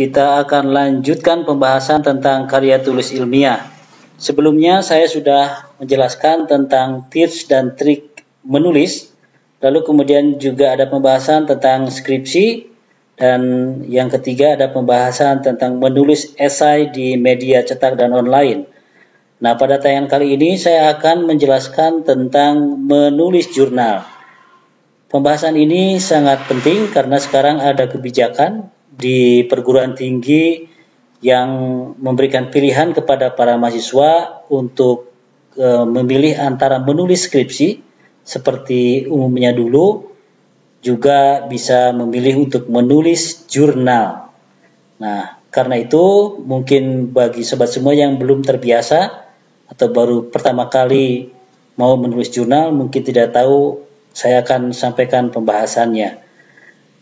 kita akan lanjutkan pembahasan tentang karya tulis ilmiah. Sebelumnya saya sudah menjelaskan tentang tips dan trik menulis, lalu kemudian juga ada pembahasan tentang skripsi, dan yang ketiga ada pembahasan tentang menulis esai di media cetak dan online. Nah, pada tayangan kali ini saya akan menjelaskan tentang menulis jurnal. Pembahasan ini sangat penting karena sekarang ada kebijakan di perguruan tinggi yang memberikan pilihan kepada para mahasiswa untuk memilih antara menulis skripsi seperti umumnya dulu, juga bisa memilih untuk menulis jurnal. Nah, karena itu mungkin bagi sobat semua yang belum terbiasa atau baru pertama kali mau menulis jurnal, mungkin tidak tahu, saya akan sampaikan pembahasannya.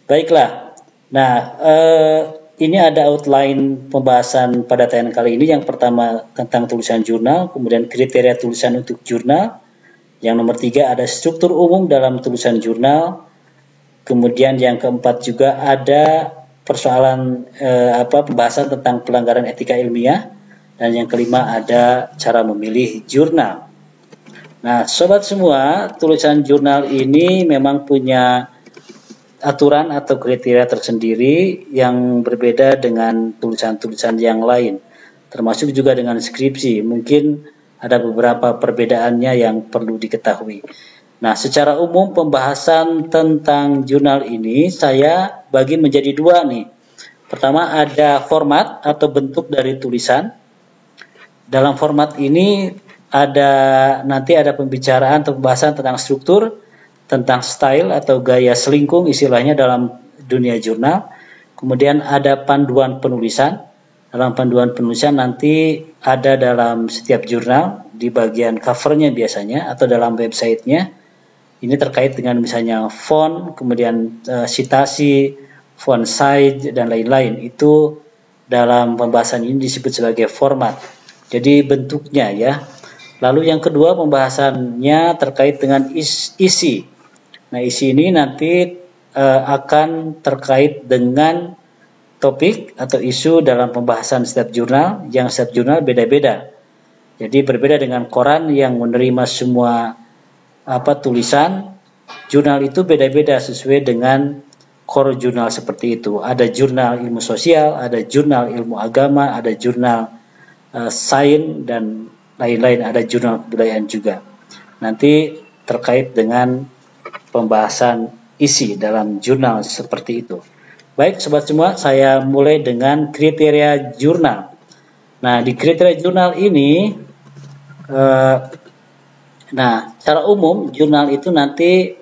Baiklah. Nah, ini ada outline pembahasan pada tayangan kali ini. Yang pertama tentang tulisan jurnal, kemudian kriteria tulisan untuk jurnal. Yang nomor 3 ada struktur umum dalam tulisan jurnal. Kemudian yang keempat juga ada persoalan pembahasan tentang pelanggaran etika ilmiah. Dan yang kelima ada cara memilih jurnal. Nah, sobat semua, tulisan jurnal ini memang punya aturan atau kriteria tersendiri yang berbeda dengan tulisan-tulisan yang lain, termasuk juga dengan skripsi. Mungkin ada beberapa perbedaannya yang perlu diketahui. Nah, secara umum pembahasan tentang jurnal ini saya bagi menjadi dua nih. Pertama ada format atau bentuk dari tulisan. Dalam format ini nanti ada pembicaraan atau pembahasan tentang struktur, tentang style atau gaya selingkung istilahnya dalam dunia jurnal. Kemudian ada panduan penulisan. Dalam panduan penulisan nanti ada dalam setiap jurnal di bagian covernya biasanya atau dalam websitenya. Ini terkait dengan misalnya font, kemudian citasi, font size dan lain-lain. Itu dalam pembahasan ini disebut sebagai format. Jadi bentuknya ya. Lalu yang kedua pembahasannya terkait dengan isi. Nah, isi ini nanti akan terkait dengan topik atau isu dalam pembahasan setiap jurnal, yang setiap jurnal beda-beda. Jadi berbeda dengan koran yang menerima semua tulisan, jurnal itu beda-beda sesuai dengan core jurnal seperti itu. Ada jurnal ilmu sosial, ada jurnal ilmu agama, ada jurnal sains dan lain-lain, ada jurnal kebudayaan juga. Nanti terkait dengan pembahasan isi dalam jurnal seperti itu. Baik sobat semua, saya mulai dengan kriteria jurnal. Nah, di kriteria jurnal ini, secara umum jurnal itu nanti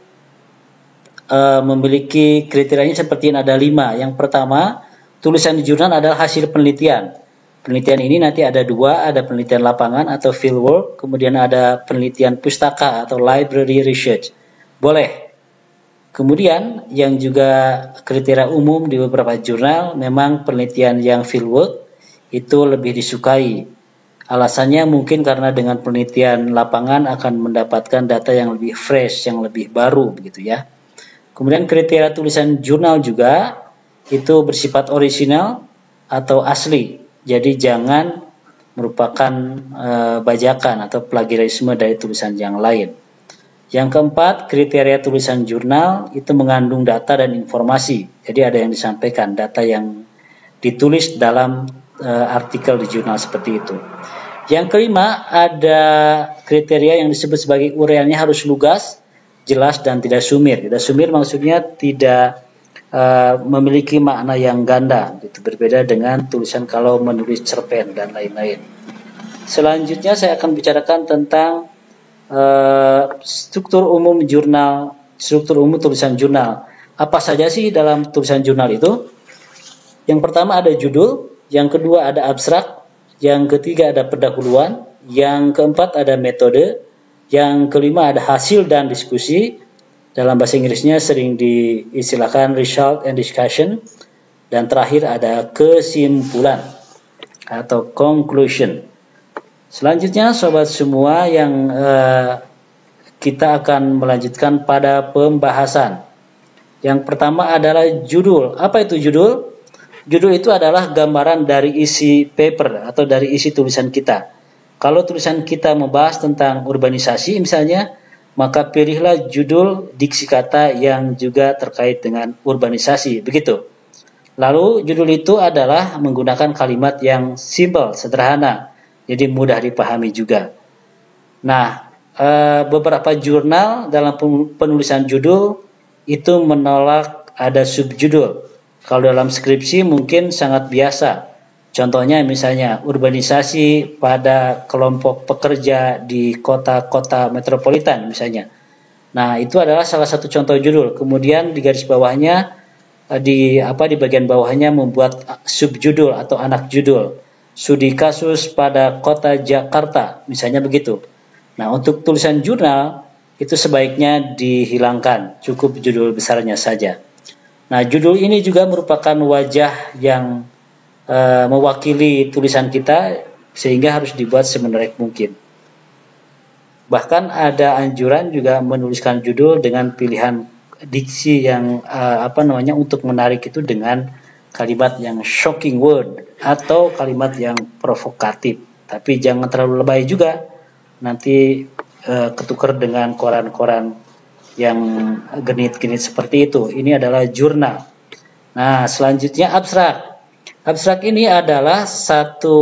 memiliki kriterianya seperti ini, ada 5. Yang pertama, tulisan di jurnal adalah hasil penelitian. Penelitian ini nanti ada 2, ada penelitian lapangan atau fieldwork, kemudian ada penelitian pustaka atau library research. Boleh. Kemudian yang juga kriteria umum di beberapa jurnal, memang penelitian yang fieldwork itu lebih disukai. Alasannya mungkin karena dengan penelitian lapangan akan mendapatkan data yang lebih fresh, yang lebih baru begitu ya. Kemudian kriteria tulisan jurnal juga itu bersifat orisinal atau asli. Jadi jangan merupakan bajakan atau plagiarisme dari tulisan yang lain. Yang keempat, kriteria tulisan jurnal itu mengandung data dan informasi. Jadi ada yang disampaikan, data yang ditulis dalam artikel di jurnal seperti itu. Yang kelima, ada kriteria yang disebut sebagai uraiannya harus lugas, jelas, dan tidak sumir. Tidak sumir maksudnya tidak memiliki makna yang ganda. Itu berbeda dengan tulisan kalau menulis cerpen dan lain-lain. Selanjutnya saya akan bicarakan tentang struktur umum jurnal, struktur umum tulisan jurnal. Apa saja sih dalam tulisan jurnal itu? Yang pertama ada judul, yang kedua ada abstrak, yang ketiga ada pendahuluan, yang keempat ada metode, yang kelima ada hasil dan diskusi. Dalam bahasa Inggrisnya sering diistilahkan result and discussion, dan terakhir ada kesimpulan atau conclusion. Selanjutnya sobat semua, yang kita akan melanjutkan pada pembahasan. Yang pertama adalah judul. Apa itu judul? Judul itu adalah gambaran dari isi paper atau dari isi tulisan kita. Kalau tulisan kita membahas tentang urbanisasi misalnya, maka pilihlah judul diksi kata yang juga terkait dengan urbanisasi, begitu. Lalu judul itu adalah menggunakan kalimat yang simple, sederhana, jadi mudah dipahami juga. Nah, beberapa jurnal dalam penulisan judul itu menolak ada subjudul. Kalau dalam skripsi mungkin sangat biasa. Contohnya misalnya urbanisasi pada kelompok pekerja di kota-kota metropolitan misalnya. Nah, itu adalah salah satu contoh judul. Kemudian di garis bawahnya di bagian bawahnya membuat subjudul atau anak judul. Studi kasus pada kota Jakarta, misalnya begitu. Nah, untuk tulisan jurnal itu sebaiknya dihilangkan, cukup judul besarnya saja. Nah, judul ini juga merupakan wajah yang mewakili tulisan kita sehingga harus dibuat semenarik mungkin. Bahkan ada anjuran juga menuliskan judul dengan pilihan diksi yang untuk menarik itu dengan kalimat yang shocking word atau kalimat yang provokatif. Tapi jangan terlalu lebay juga, nanti ketukar dengan koran-koran yang genit-genit seperti itu. Ini adalah jurnal. Nah, selanjutnya abstrak. Abstrak ini adalah satu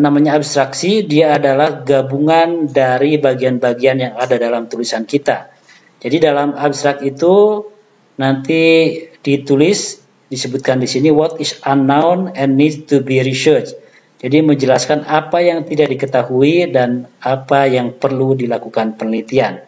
namanya abstraksi. Dia adalah gabungan dari bagian-bagian yang ada dalam tulisan kita. Jadi dalam abstrak itu nanti ditulis, disebutkan di sini what is unknown and needs to be researched. Jadi menjelaskan apa yang tidak diketahui dan apa yang perlu dilakukan penelitian.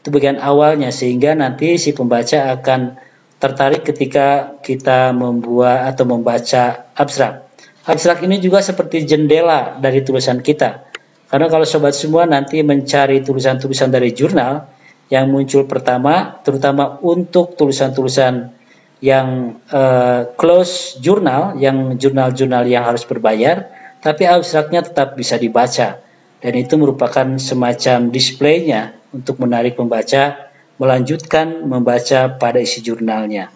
Itu bagian awalnya sehingga nanti si pembaca akan tertarik ketika kita membuat atau membaca abstrak. Abstrak ini juga seperti jendela dari tulisan kita. Karena kalau sobat semua nanti mencari tulisan-tulisan dari jurnal yang muncul pertama, terutama untuk tulisan-tulisan yang close jurnal, yang jurnal-jurnal yang harus berbayar, tapi abstraknya tetap bisa dibaca. Dan itu merupakan semacam displaynya untuk menarik pembaca melanjutkan membaca pada isi jurnalnya.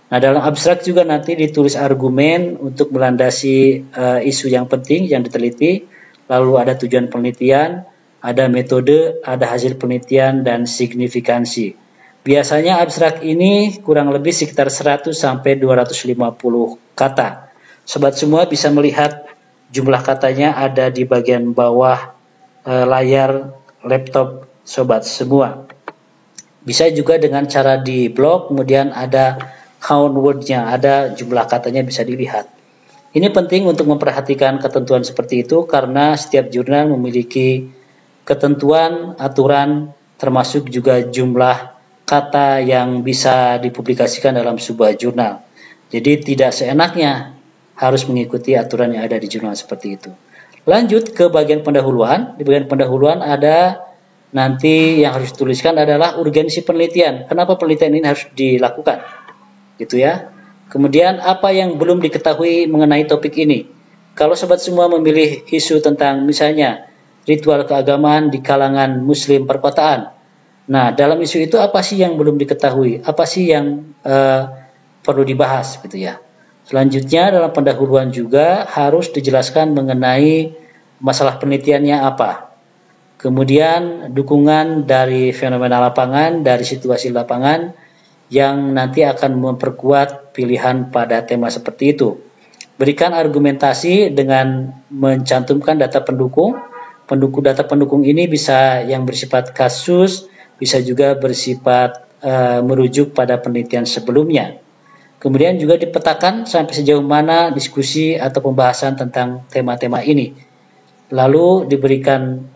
Nah, dalam abstrak juga nanti ditulis argumen untuk melandasi isu yang penting yang diteliti, lalu ada tujuan penelitian, ada metode, ada hasil penelitian, dan signifikansi. Biasanya abstrak ini kurang lebih sekitar 100 sampai 250 kata. Sobat semua bisa melihat jumlah katanya ada di bagian bawah layar laptop sobat semua. Bisa juga dengan cara di blog, kemudian ada count word-nya, ada jumlah katanya bisa dilihat. Ini penting untuk memperhatikan ketentuan seperti itu karena setiap jurnal memiliki ketentuan, aturan, termasuk juga jumlah kata yang bisa dipublikasikan dalam sebuah jurnal. Jadi tidak seenaknya harus mengikuti aturan yang ada di jurnal seperti itu. Lanjut ke bagian pendahuluan. Di bagian pendahuluan ada nanti yang harus dituliskan adalah urgensi penelitian. Kenapa penelitian ini harus dilakukan? Gitu ya. Kemudian apa yang belum diketahui mengenai topik ini? Kalau sobat semua memilih isu tentang misalnya ritual keagamaan di kalangan muslim perkotaan. Nah, dalam isu itu apa sih yang belum diketahui? Apa sih yang perlu dibahas gitu ya? Selanjutnya dalam pendahuluan juga harus dijelaskan mengenai masalah penelitiannya apa. Kemudian dukungan dari fenomena lapangan, dari situasi lapangan yang nanti akan memperkuat pilihan pada tema seperti itu. Berikan argumentasi dengan mencantumkan data pendukung. Data pendukung ini bisa yang bersifat kasus, bisa juga bersifat merujuk pada penelitian sebelumnya. Kemudian juga dipetakan sampai sejauh mana diskusi atau pembahasan tentang tema-tema ini. Lalu diberikan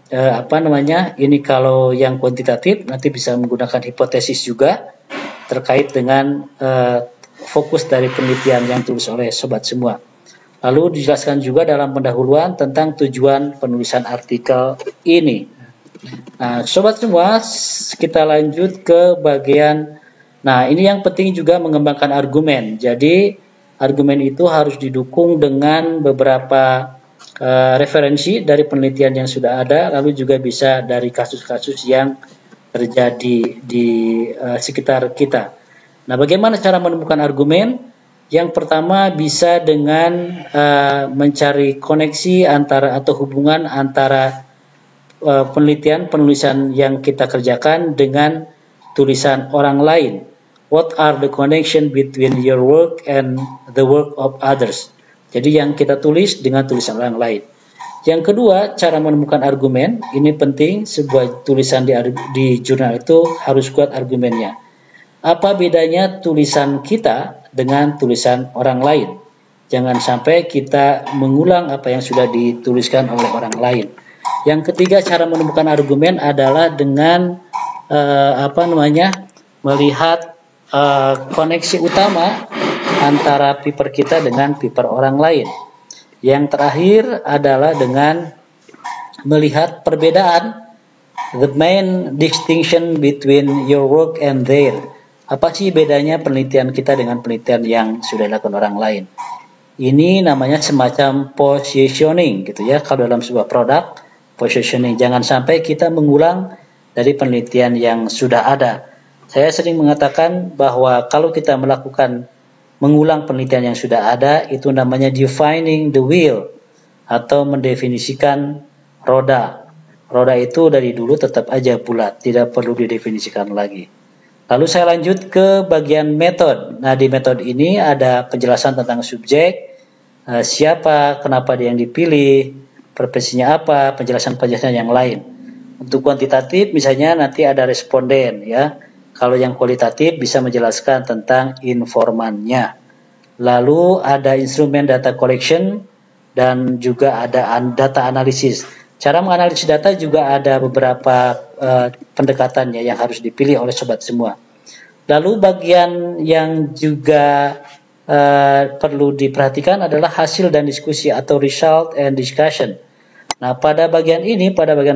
ini kalau yang kuantitatif nanti bisa menggunakan hipotesis juga terkait dengan fokus dari penelitian yang tulis oleh sobat semua. Lalu dijelaskan juga dalam pendahuluan tentang tujuan penulisan artikel ini. Nah, sobat semua, kita lanjut ke bagian. Nah, ini yang penting juga mengembangkan argumen. Jadi, argumen itu harus didukung dengan beberapa referensi dari penelitian yang sudah ada, lalu juga bisa dari kasus-kasus yang terjadi di sekitar kita. Nah, bagaimana cara menemukan argumen? Yang pertama bisa dengan mencari koneksi antara atau hubungan antara penelitian penulisan yang kita kerjakan dengan tulisan orang lain. What are the connection between your work and the work of others? Jadi yang kita tulis dengan tulisan orang lain. Yang kedua, cara menemukan argumen. Ini penting, sebuah tulisan di jurnal itu harus kuat argumennya. Apa bedanya tulisan kita dengan tulisan orang lain? Jangan sampai kita mengulang apa yang sudah dituliskan oleh orang lain. Yang ketiga, cara menemukan argumen adalah dengan melihat koneksi utama antara paper kita dengan paper orang lain. Yang terakhir adalah dengan melihat perbedaan, the main distinction between your work and their. Apa sih bedanya penelitian kita dengan penelitian yang sudah dilakukan orang lain? Ini namanya semacam positioning gitu ya. Kalau dalam sebuah produk, positioning. Jangan sampai kita mengulang dari penelitian yang sudah ada. Saya sering mengatakan bahwa kalau kita mengulang penelitian yang sudah ada, itu namanya defining the wheel atau mendefinisikan roda. Roda itu dari dulu tetap aja bulat, tidak perlu didefinisikan lagi. Lalu saya lanjut ke bagian metode. Nah, di metode ini ada penjelasan tentang subjek, siapa, kenapa dia yang dipilih, profesinya apa, penjelasan-penjelasan yang lain. Untuk kuantitatif misalnya nanti ada responden ya. Kalau yang kualitatif bisa menjelaskan tentang informannya. Lalu ada instrumen data collection dan juga ada data analisis. Cara menganalisis data juga ada beberapa pendekatannya yang harus dipilih oleh sobat semua. Lalu bagian yang juga perlu diperhatikan adalah hasil dan diskusi atau result and discussion. Nah, pada bagian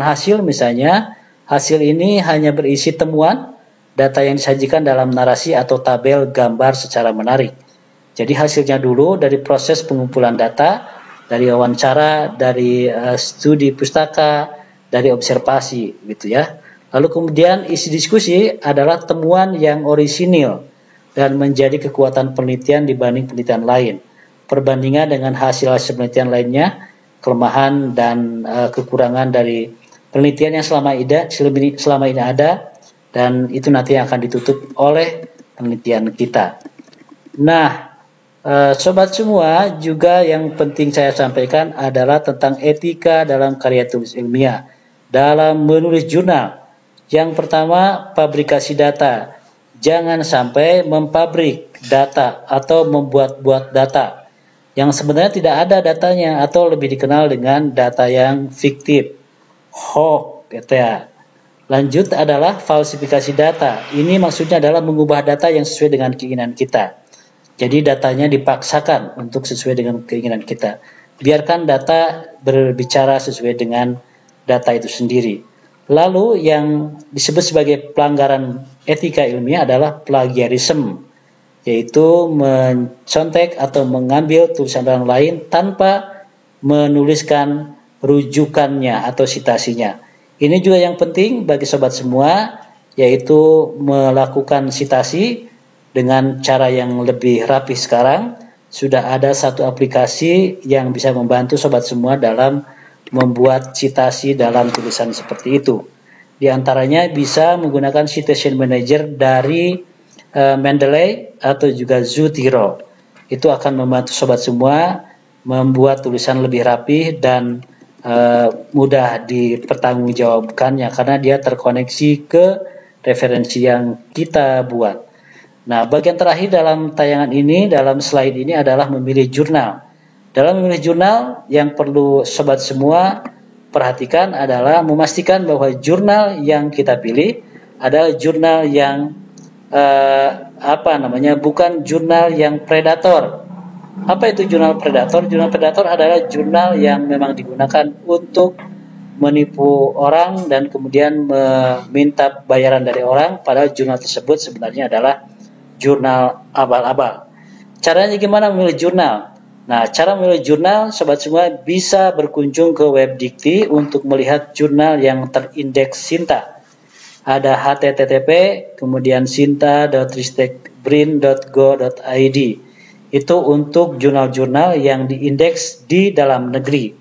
hasil misalnya, hasil ini hanya berisi temuan, data yang disajikan dalam narasi atau tabel gambar secara menarik. Jadi hasilnya dulu dari proses pengumpulan data, dari wawancara, dari studi pustaka, dari observasi gitu ya. Lalu kemudian isi diskusi adalah temuan yang orisinil dan menjadi kekuatan penelitian dibanding penelitian lain. Perbandingan dengan hasil-hasil penelitian lainnya, kelemahan dan kekurangan dari penelitian yang selama ini ada, dan itu nanti akan ditutup oleh penelitian kita. Nah, sobat semua, juga yang penting saya sampaikan adalah tentang etika dalam karya tulis ilmiah dalam menulis jurnal. Yang pertama, pabrikasi data. Jangan sampai mempabrik data atau membuat-buat data yang sebenarnya tidak ada datanya atau lebih dikenal dengan data yang fiktif, hoax gitu ya. Lanjut adalah falsifikasi data. Ini maksudnya adalah mengubah data yang sesuai dengan keinginan kita. Jadi datanya dipaksakan untuk sesuai dengan keinginan kita. Biarkan data berbicara sesuai dengan data itu sendiri. Lalu yang disebut sebagai pelanggaran etika ilmiah adalah plagiarisme, yaitu mencontek atau mengambil tulisan orang lain tanpa menuliskan rujukannya atau citasinya. Ini juga yang penting bagi sobat semua, yaitu melakukan citasi dengan cara yang lebih rapi. Sekarang sudah ada satu aplikasi yang bisa membantu sobat semua dalam membuat citasi dalam tulisan seperti itu. Di antaranya bisa menggunakan citation manager dari Mendeley atau juga Zotero. Itu akan membantu sobat semua membuat tulisan lebih rapi dan mudah dipertanggungjawabkannya karena dia terkoneksi ke referensi yang kita buat. Nah, bagian terakhir dalam tayangan ini, dalam slide ini adalah memilih jurnal. Dalam memilih jurnal, yang perlu sobat semua perhatikan adalah memastikan bahwa jurnal yang kita pilih adalah jurnal yang bukan jurnal yang predator. Apa itu jurnal predator? Jurnal predator adalah jurnal yang memang digunakan untuk menipu orang dan kemudian meminta bayaran dari orang, padahal jurnal tersebut sebenarnya adalah jurnal abal-abal. Caranya gimana memilih jurnal? Nah, cara memilih jurnal, sobat semua bisa berkunjung ke web Dikti untuk melihat jurnal yang terindeks Sinta. Ada http, kemudian sinta.ristekbrin.go.id. Itu untuk jurnal-jurnal yang diindeks di dalam negeri.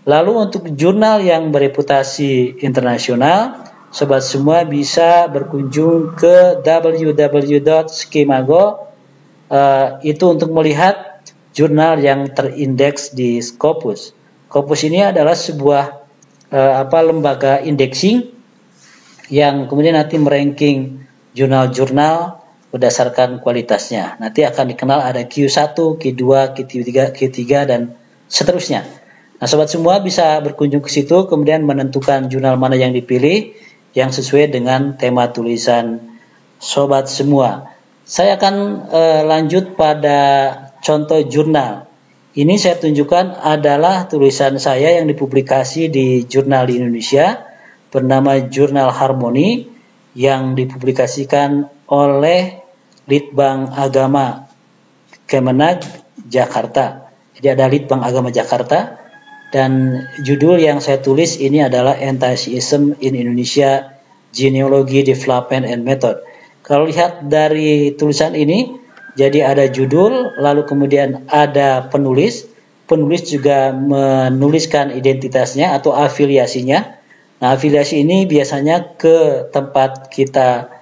Lalu untuk jurnal yang bereputasi internasional, sobat semua bisa berkunjung ke www.skimago itu untuk melihat jurnal yang terindeks di Scopus. Scopus ini adalah sebuah lembaga indexing yang kemudian nanti meranking jurnal-jurnal berdasarkan kualitasnya. Nanti akan dikenal ada Q1, Q2, Q3, dan seterusnya. Nah, sobat semua bisa berkunjung ke situ, kemudian menentukan jurnal mana yang dipilih yang sesuai dengan tema tulisan sobat semua. Saya akan lanjut pada contoh jurnal. Ini saya tunjukkan adalah tulisan saya yang dipublikasi di jurnal di Indonesia bernama Jurnal Harmoni yang dipublikasikan oleh Litbang Agama Kemenag Jakarta. Jadi ada Litbang Agama Jakarta. Dan judul yang saya tulis ini adalah Anti-Atheism in Indonesia, Genealogy, Development, and Method. Kalau lihat dari tulisan ini, jadi ada judul, lalu kemudian ada penulis. Penulis juga menuliskan identitasnya atau afiliasinya. Nah, afiliasi ini biasanya ke tempat kita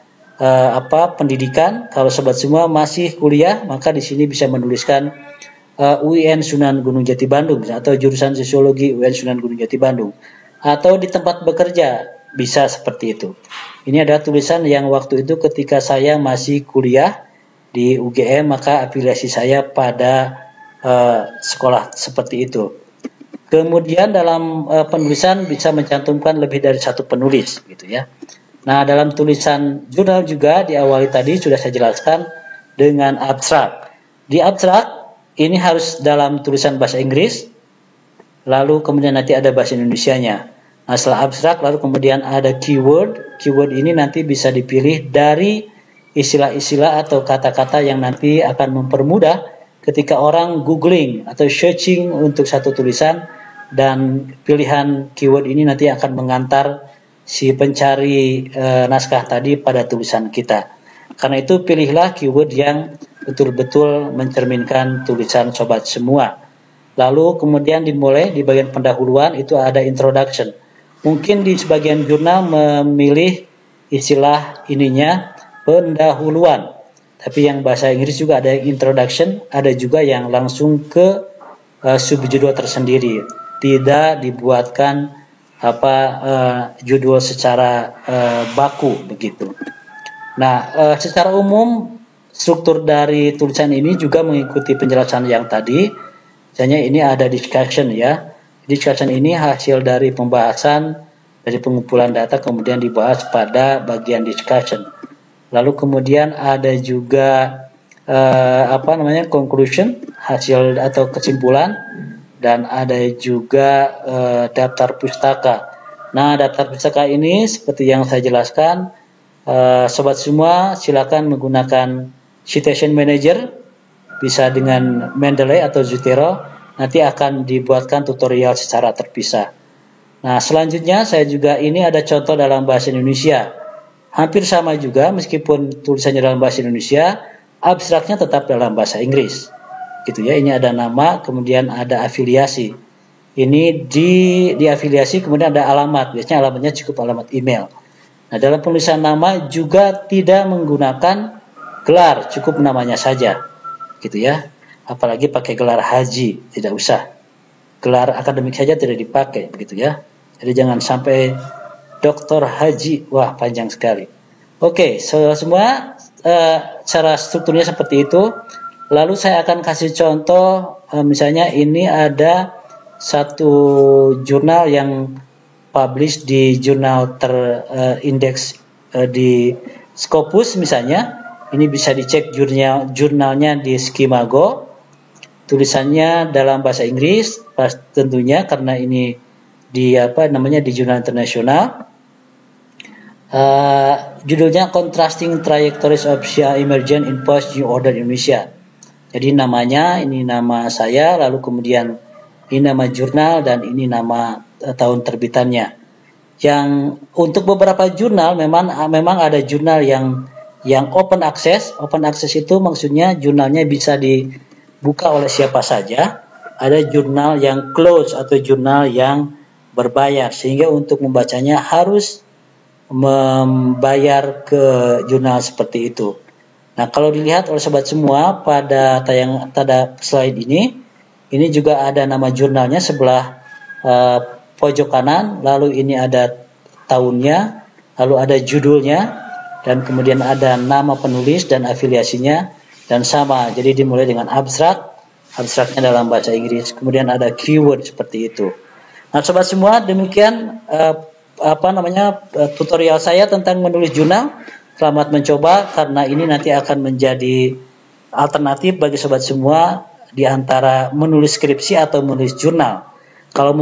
pendidikan. Kalau sobat semua masih kuliah, maka di sini bisa menuliskan UIN Sunan Gunung Jati Bandung atau jurusan Sosiologi UIN Sunan Gunung Jati Bandung, atau di tempat bekerja bisa seperti itu. Ini adalah tulisan yang waktu itu ketika saya masih kuliah di UGM, maka afiliasi saya pada sekolah seperti itu. Kemudian dalam penulisan bisa mencantumkan lebih dari satu penulis gitu ya. Nah, dalam tulisan jurnal juga diawali tadi sudah saya jelaskan dengan abstrak. Di abstrak ini harus dalam tulisan bahasa Inggris, lalu kemudian nanti ada bahasa Indonesianya. Nah, setelah abstrak, lalu kemudian ada keyword. Keyword ini nanti bisa dipilih dari istilah-istilah atau kata-kata yang nanti akan mempermudah ketika orang googling atau searching untuk satu tulisan, dan pilihan keyword ini nanti akan mengantar si pencari naskah tadi pada tulisan kita. Karena itu pilihlah keyword yang betul-betul mencerminkan tulisan sobat semua. Lalu kemudian dimulai di bagian pendahuluan itu ada introduction. Mungkin di sebagian jurnal memilih istilah ininya pendahuluan. Tapi yang bahasa Inggris juga ada introduction, ada juga yang langsung ke subjudul tersendiri. Tidak dibuatkan judul secara baku begitu. Nah, secara umum struktur dari tulisan ini juga mengikuti penjelasan yang tadi. Misalnya ini ada discussion ya. Discussion ini hasil dari pembahasan dari pengumpulan data kemudian dibahas pada bagian discussion. Lalu kemudian ada juga conclusion, hasil atau kesimpulan, dan ada juga daftar pustaka. Nah, daftar pustaka ini seperti yang saya jelaskan, sobat semua silakan menggunakan Citation Manager, bisa dengan Mendeley atau Zotero, nanti akan dibuatkan tutorial secara terpisah. Nah, selanjutnya saya juga ini ada contoh dalam bahasa Indonesia. Hampir sama juga meskipun tulisannya dalam bahasa Indonesia, abstraknya tetap dalam bahasa Inggris. Gitu ya, ini ada nama, kemudian ada afiliasi. Ini di afiliasi kemudian ada alamat, biasanya alamatnya cukup alamat email. Nah, dalam penulisan nama juga tidak menggunakan gelar, cukup namanya saja. Gitu ya. Apalagi pakai gelar haji, tidak usah. Gelar akademik saja tidak dipakai, begitu ya. Jadi jangan sampai Dr. Haji, wah panjang sekali. Oke, semua cara strukturnya seperti itu. Lalu saya akan kasih contoh, misalnya ini ada satu jurnal yang publish di jurnal terindeks di Scopus misalnya. Ini bisa dicek jurnalnya di Skimago. Tulisannya dalam bahasa Inggris, tentunya karena ini di jurnal internasional. Judulnya Contrasting Trajectories of Shia Emergence in Post New Order Indonesia. Jadi namanya, ini nama saya, lalu kemudian ini nama jurnal, dan ini nama tahun terbitannya. Yang untuk beberapa jurnal memang ada jurnal yang open access. Open access itu maksudnya jurnalnya bisa dibuka oleh siapa saja, ada jurnal yang close atau jurnal yang berbayar, sehingga untuk membacanya harus membayar ke jurnal seperti itu. Nah, kalau dilihat oleh sobat semua pada slide ini juga ada nama jurnalnya sebelah pojok kanan, lalu ini ada tahunnya, lalu ada judulnya, dan kemudian ada nama penulis dan afiliasinya, dan sama, jadi dimulai dengan abstraknya dalam bahasa Inggris, kemudian ada keyword seperti itu. Nah, sobat semua, demikian tutorial saya tentang menulis jurnal. Selamat mencoba, karena ini nanti akan menjadi alternatif bagi sobat semua di antara menulis skripsi atau menulis jurnal. Kalau